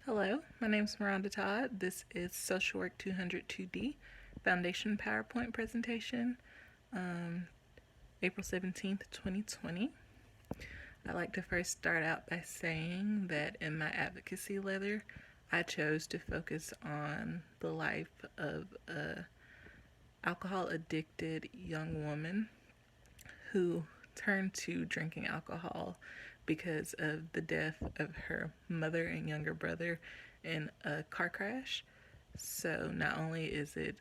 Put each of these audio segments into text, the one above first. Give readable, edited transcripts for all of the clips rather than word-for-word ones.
Hello, my name is Miranda Todd. This is Social Work 202D Foundation PowerPoint presentation, um, April 17th, 2020. I'd like to first start out by saying that in my advocacy letter, I chose to focus on the life of a alcohol addicted young woman who turned to drinking alcohol because of the death of her mother and younger brother in a car crash. So, not only is it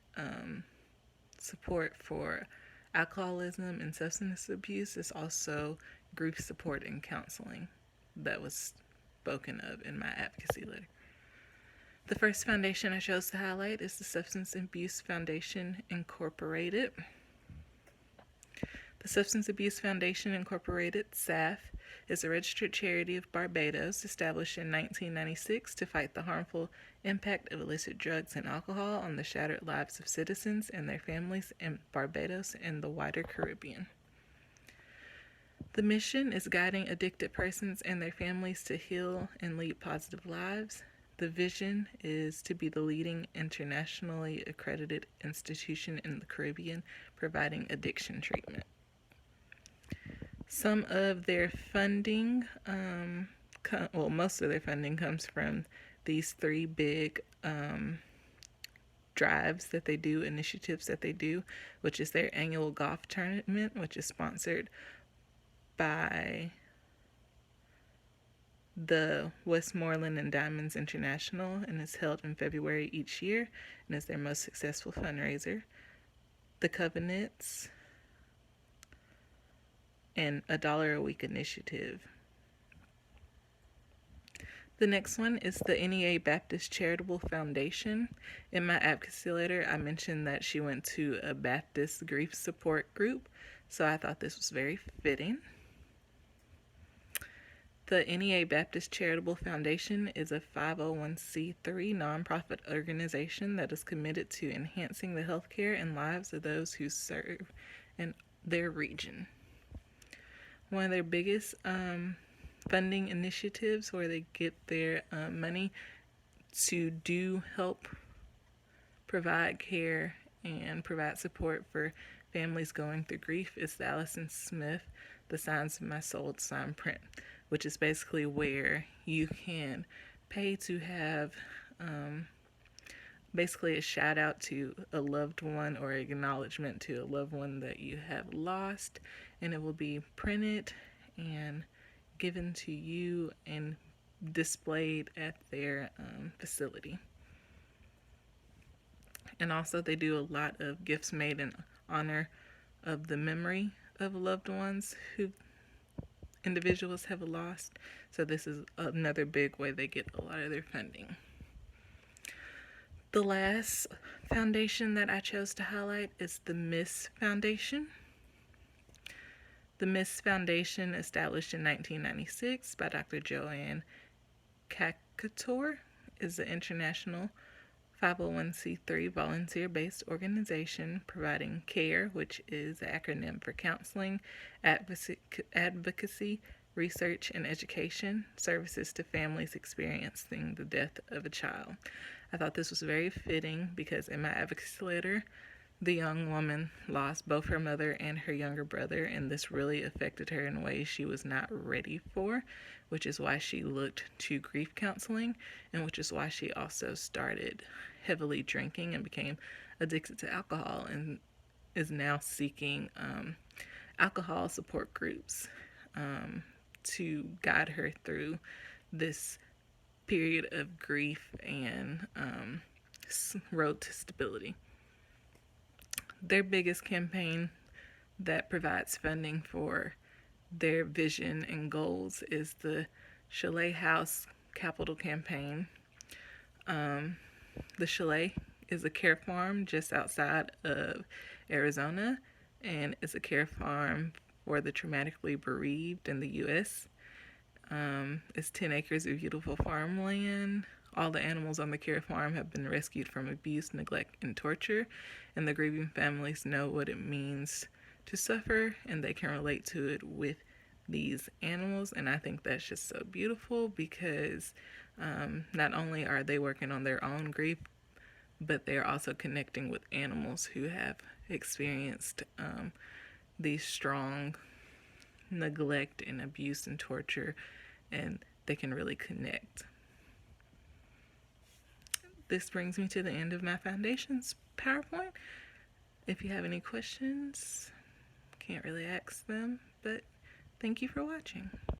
support for alcoholism and substance abuse, it's also grief support and counseling that was spoken of in my advocacy letter. The first foundation I chose to highlight is the Substance Abuse Foundation Incorporated. The Substance Abuse Foundation Incorporated, SAF, is a registered charity of Barbados established in 1996 to fight the harmful impact of illicit drugs and alcohol on the shattered lives of citizens and their families in Barbados and the wider Caribbean. The mission is guiding addicted persons and their families to heal and lead positive lives. The vision is to be the leading internationally accredited institution in the Caribbean providing addiction treatment. Some of their funding, most of their funding comes from these three big drives that they do, initiatives that they do, which is their annual golf tournament, which is sponsored by the Westmoreland and Diamonds International and is held in February each year and is their most successful fundraiser. The Covenants and $1 a week initiative. The next one is the NEA Baptist Charitable Foundation. In my advocacy letter, I mentioned that she went to a Baptist grief support group, so I thought this was very fitting. The NEA Baptist Charitable Foundation is a 501c3 nonprofit organization that is committed to enhancing the healthcare and lives of those who serve in their region. One of their biggest funding initiatives where they get their money to do help provide care and provide support for families going through grief is the Allison Smith The Signs of My Soul sign print, which is basically where you can pay to have basically a shout out to a loved one or acknowledgement to a loved one that you have lost, and it will be printed and given to you and displayed at their facility. And also they do a lot of gifts made in honor of the memory of loved ones who individuals have lost. So this is another big way they get a lot of their funding. The last foundation that I chose to highlight is the Miss Foundation. The Miss Foundation, established in 1996 by Dr. Joanne Kakator, is an international 501c3 volunteer-based organization providing CARE, which is an acronym for counseling, advocacy, research, and education services to families experiencing the death of a child. I thought this was very fitting because in my advocacy letter, the young woman lost both her mother and her younger brother, and this really affected her in ways she was not ready for, which is why she looked to grief counseling, and which is why she also started heavily drinking and became addicted to alcohol and is now seeking alcohol support groups to guide her through this period of grief and road to stability. Their biggest campaign that provides funding for their vision and goals is the Chalet House Capital Campaign. The Chalet is a care farm just outside of Arizona and is a care farm for the traumatically bereaved in the U.S. It's 10 acres of beautiful farmland. All the animals on the care farm have been rescued from abuse, neglect, and torture, and the grieving families know what it means to suffer, and they can relate to it with these animals, and I think that's just so beautiful because not only are they working on their own grief, but they're also connecting with animals who have experienced these strong neglect and abuse and torture, and they can really connect. This brings me to the end of my foundations PowerPoint. If you have any questions, can't really ask them, but thank you for watching.